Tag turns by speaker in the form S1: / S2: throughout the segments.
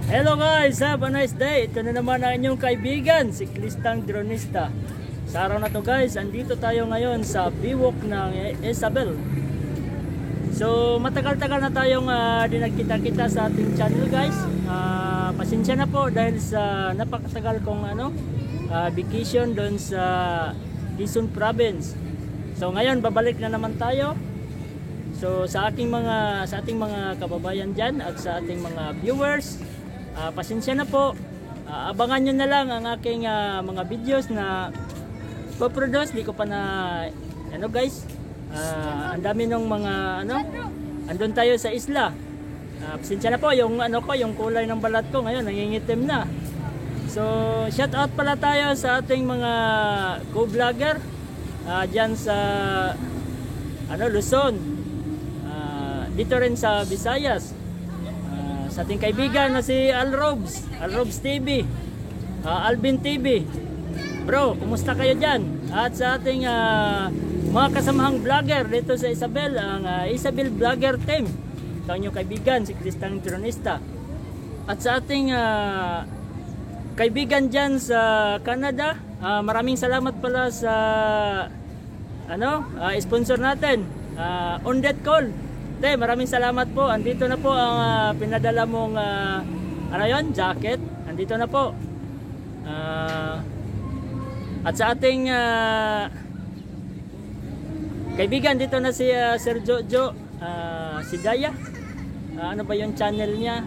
S1: Hello guys, have a nice day. Ito na naman ang inyong kaibigan, si Siklistang Dronista. Sa araw na to guys, andito tayo ngayon sa Biwok ng Isabel. So matagal-tagal na tayong di nagkita-kita sa ating channel guys. Pasensya na po dahil sa napakatagal kong vacation doon sa Quezon Province. So ngayon babalik na naman tayo. So sa ating mga kababayan diyan at sa ating mga viewers, pasensya na po. Abangan nyo na lang ang aking mga videos na po-produce. Di ko pa na guys. Ang dami ng mga andun tayo sa isla. Pasensya na po yung yung kulay ng balat ko ngayon nangingitim na. So shout out pala tayo sa ating mga co-vlogger diyan sa Luzon. Dito rin sa Visayas. Sa ating kaibigan na si Alrobs TV, Alvin TV. Bro, kumusta kayo dyan? At sa ating mga kasamahang vlogger dito sa Isabel, ang Isabel Vlogger Team. Ito ang inyong kaibigan, si Siklistang Dronista. At sa ating kaibigan dyan sa Canada, maraming salamat pala sa sponsor natin, Undet Call. Maraming salamat po. Andito na po ang pinadala mong jacket. Andito na po. At sa ating kaibigan dito na si Sir Jojo, si Daya. Ano ba yung channel niya?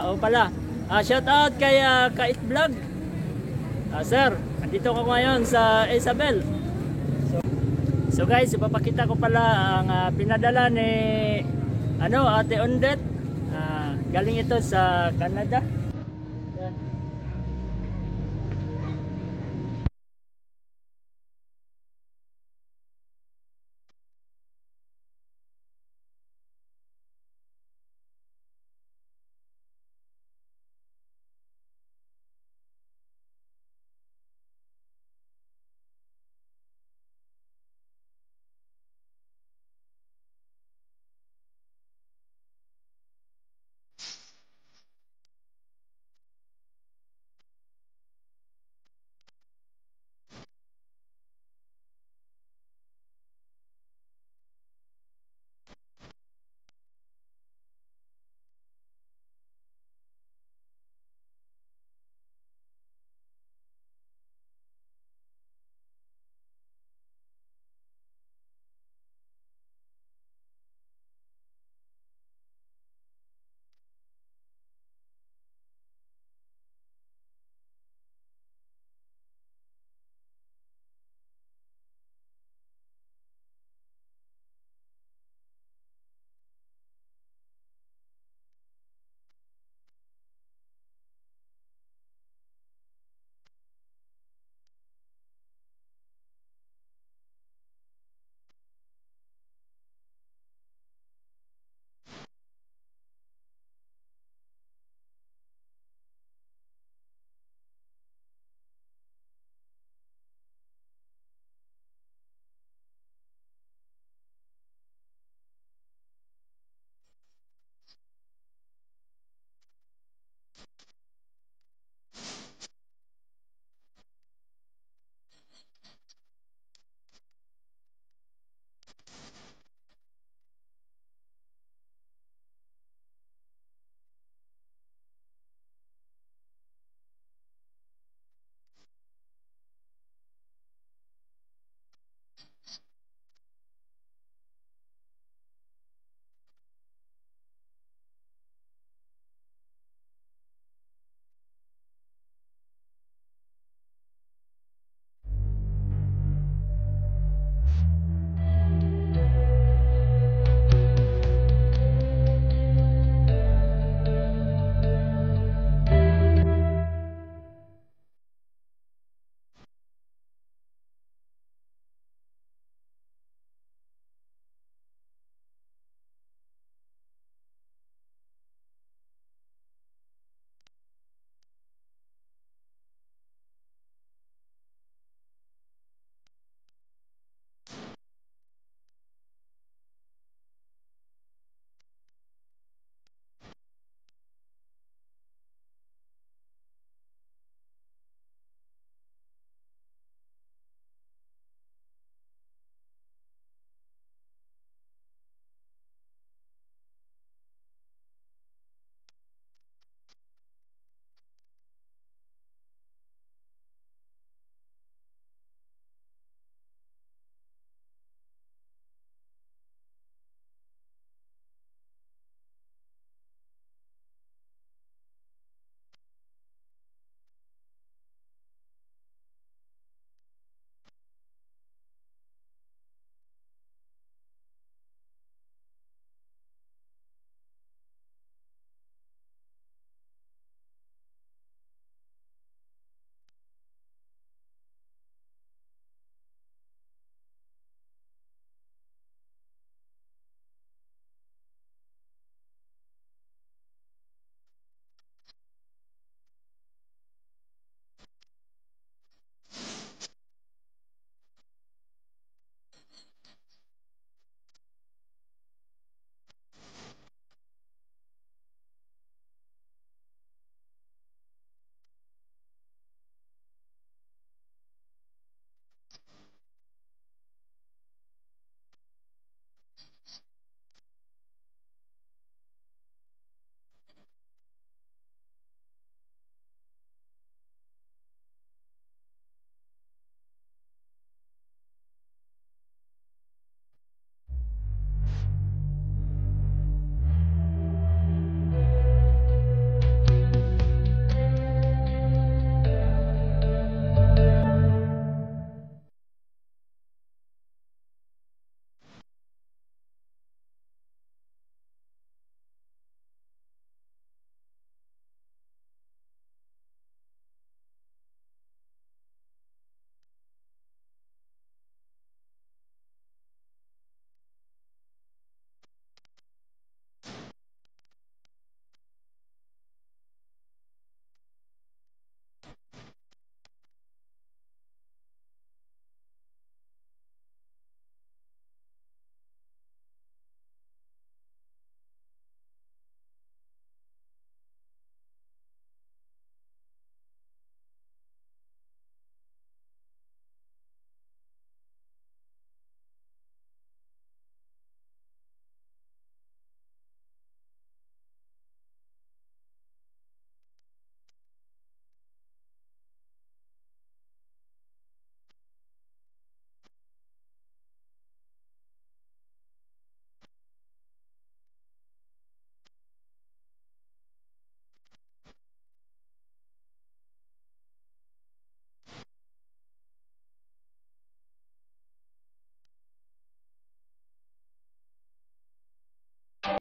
S1: O pala. Shout out kay Kait Vlog. Sir, andito ko ngayon sa Isabel. So guys, ipapakita ko pala ang pinadala ni Ate Undet. Galing ito sa Canada.